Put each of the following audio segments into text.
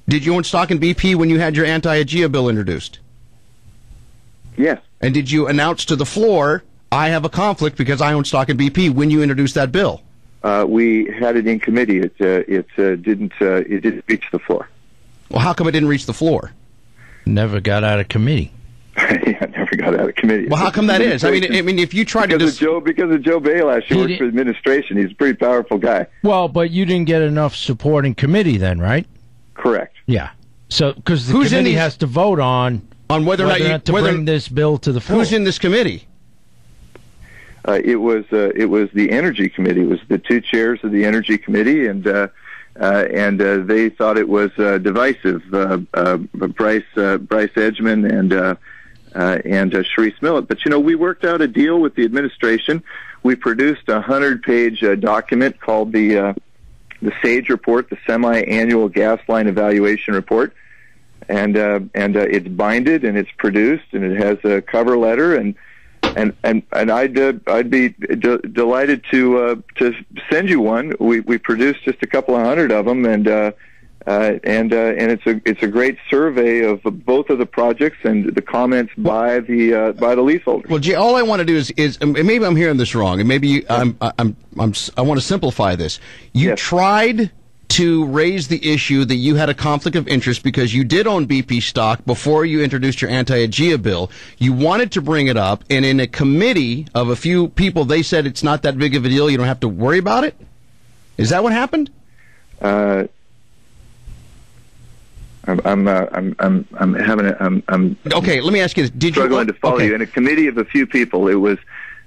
Did you own stock in BP when you had your anti-AGEA bill introduced? Yes. And did you announce to the floor, I have a conflict because I own stock in BP when you introduced that bill? We had it in committee. It didn't reach the floor. Well, how come it didn't reach the floor? Never got out of committee. Yeah, never got out of committee. Well, how come that is? I mean, if you try because of Joe Bailash, he worked for administration. He's a pretty powerful guy. Well, but you didn't get enough support in committee then, right? Correct. Yeah. So because the committee has to vote on whether or not to bring this bill to the floor. Who's in this committee? It was the Energy Committee. It was the two chairs of the Energy Committee, and they thought it was divisive. Bryce Edgman and Sharice Millett. But we worked out a deal with the administration. We produced a 100-page document called the SAGE report, the Semi-Annual Gas Line Evaluation Report, and it's binded and it's produced and it has a cover letter and I'd be delighted to send you one. We produced just a couple of hundred of them and it's a great survey of both of the projects and the comments by the leaseholders. Well, Jay, all I want to do is maybe I'm hearing this wrong, and maybe I want to simplify this. You tried to raise the issue that you had a conflict of interest because you did own BP stock before you introduced your anti-AGEA bill. You wanted to bring it up, and in a committee of a few people, they said it's not that big of a deal. You don't have to worry about it. Is that what happened? I'm okay, let me ask you this. Did struggling to follow you. In a committee of a few people, it was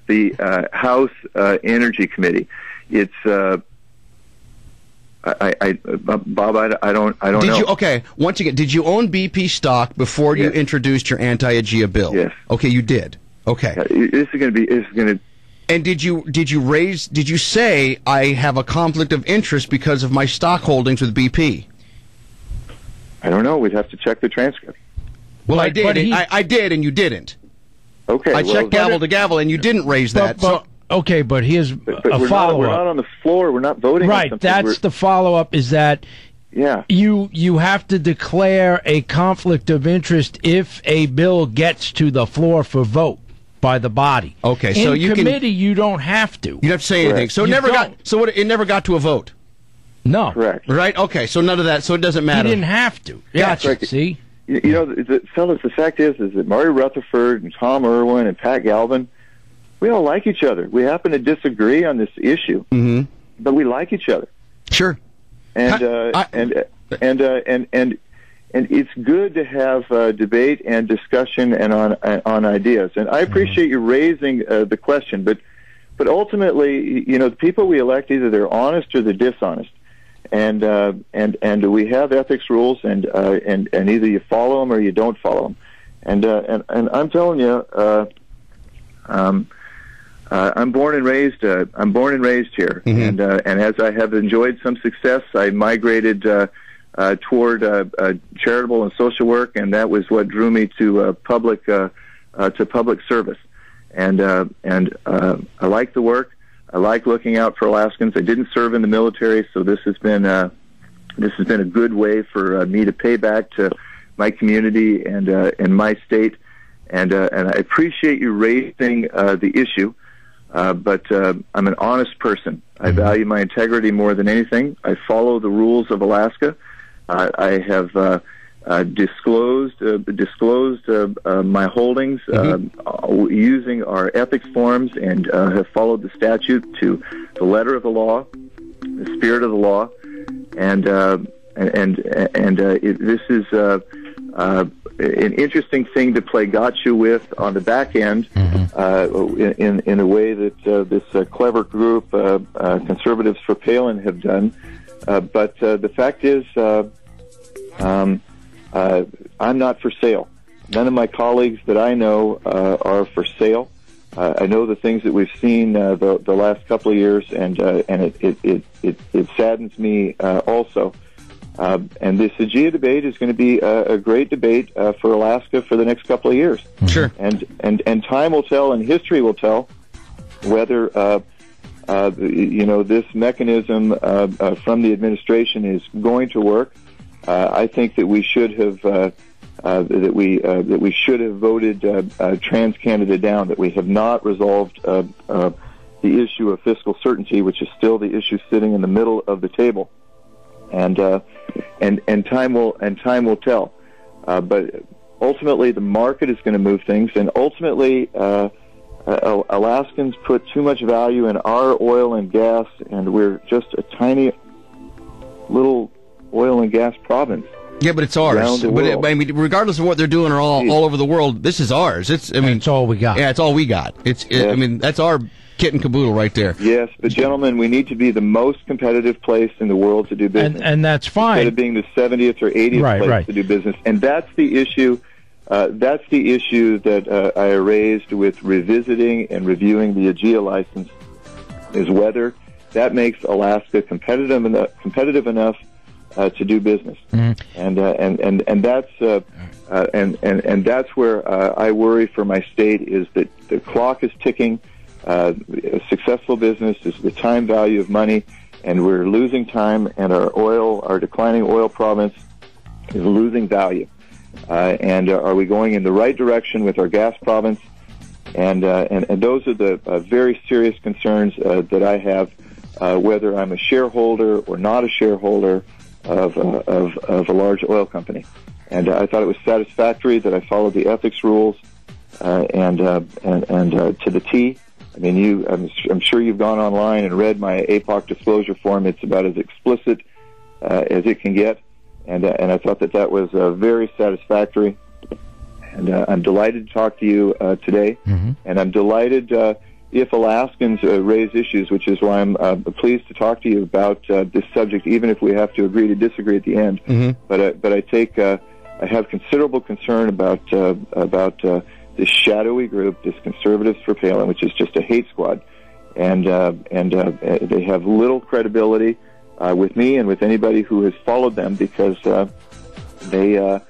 the House Energy Committee. It's Bob, I don't know. Okay, once again, did you own BP stock before you introduced your anti-AGEA bill? Yes. Okay, you did. Okay. This is going to. And did you say I have a conflict of interest because of my stock holdings with BP? I don't know. We'd have to check the transcript. Well, I did. I did, and you didn't. Okay. I checked gavel to gavel, and you didn't raise that. Okay, but here's a follow-up. We're not on the floor. We're not voting on something. Right, that's the follow-up is that you have to declare a conflict of interest if a bill gets to the floor for vote by the body. Okay, so you committee, you don't have to. You don't have to say anything. So it never got to a vote? No. Correct. Right? Okay, so none of that, so it doesn't matter. He didn't have to. Gotcha, see? Fellas, the fact is that Marty Rutherford and Tom Irwin and Pat Galvin, we all like each other. We happen to disagree on this issue, but we like each other. Sure. And it's good to have debate and discussion and on ideas. And I appreciate you raising the question, but ultimately, the people we elect, either they're honest or they're dishonest. And we have ethics rules, and either you follow them or you don't follow them. And I'm telling you, I'm born and raised here, and as I have enjoyed some success, I migrated toward charitable and social work, and that was what drew me to public service. And I like the work. I like looking out for Alaskans. I didn't serve in the military, so this has been a good way for me to pay back to my community and my state. And I appreciate you raising the issue. But I'm an honest person. I value my integrity more than anything. I follow the rules of Alaska. I have disclosed my holdings using our ethics forms, and have followed the statute to the letter of the law, the spirit of the law, and this is an interesting thing to play gotcha with on the back end, in a way that this clever group, Conservatives for Palin, have done. But the fact is, I'm not for sale. None of my colleagues that I know are for sale. I know the things that we've seen the last couple of years, and it saddens me also. And this AGEA debate is going to be a great debate for Alaska for the next couple of years. Sure. And time will tell, and history will tell whether this mechanism from the administration is going to work. I think that we should have that we should have voted TransCanada down. That we have not resolved the issue of fiscal certainty, which is still the issue sitting in the middle of the table, and time will tell. But ultimately, the market is going to move things, and ultimately, Alaskans put too much value in our oil and gas, and we're just a tiny little oil and gas province. Yeah, but it's ours. But I mean, regardless of what they're doing all over the world, this is ours. It's all we got. Yeah, it's all we got. I mean, that's our kit and caboodle right there. Yes, but gentlemen, we need to be the most competitive place in the world to do business, and that's fine. Instead of being the 70th or 80th place to do business, and that's the issue. That's the issue that I raised with revisiting and reviewing the AGIA license, is whether that makes Alaska competitive enough to do business, and that's where I worry for my state, is that the clock is ticking. Successful business is the time value of money, and we're losing time, and our declining oil province is losing value. And are we going in the right direction with our gas province? And those are the very serious concerns that I have, whether I'm a shareholder or not a shareholder of a large oil company. And I thought it was satisfactory that I followed the ethics rules and to the T. I mean, I'm sure you've gone online and read my APOC disclosure form. It's about as explicit as it can get, and I thought that was very satisfactory. And I'm delighted to talk to you today, and I'm delighted if Alaskans raise issues, which is why I'm pleased to talk to you about this subject, even if we have to agree to disagree at the end. But I have considerable concern about this shadowy group, this Conservatives for Palin, which is just a hate squad, and they have little credibility with me and with anybody who has followed them, because they're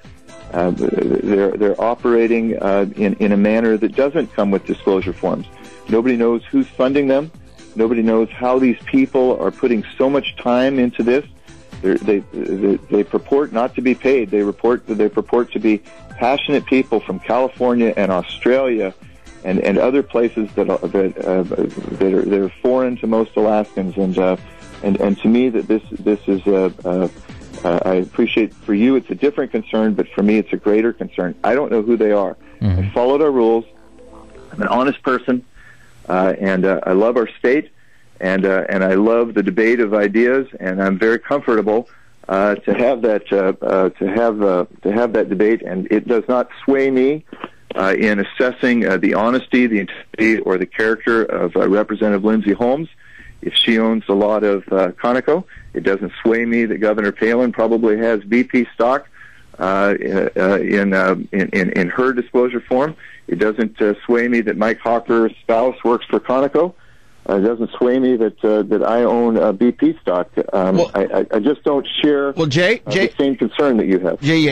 operating in a manner that doesn't come with disclosure forms. Nobody knows who's funding them. Nobody knows how these people are putting so much time into this. They purport not to be paid. They purport to be passionate people from California and Australia and other places that are foreign to most Alaskans. And to me, that this is I appreciate for you it's a different concern, but for me it's a greater concern. I don't know who they are. I followed our rules. I'm an honest person, and I love our state. And I love the debate of ideas, and I'm very comfortable to have that debate. And it does not sway me in assessing the honesty, the integrity, or the character of Representative Lindsay Holmes. If she owns a lot of Conoco, it doesn't sway me that Governor Palin probably has BP stock in her disclosure form. It doesn't sway me that Mike Hawker's spouse works for Conoco. It doesn't sway me that I own BP stock. I just don't share Jay, the same concern that you have. Jay,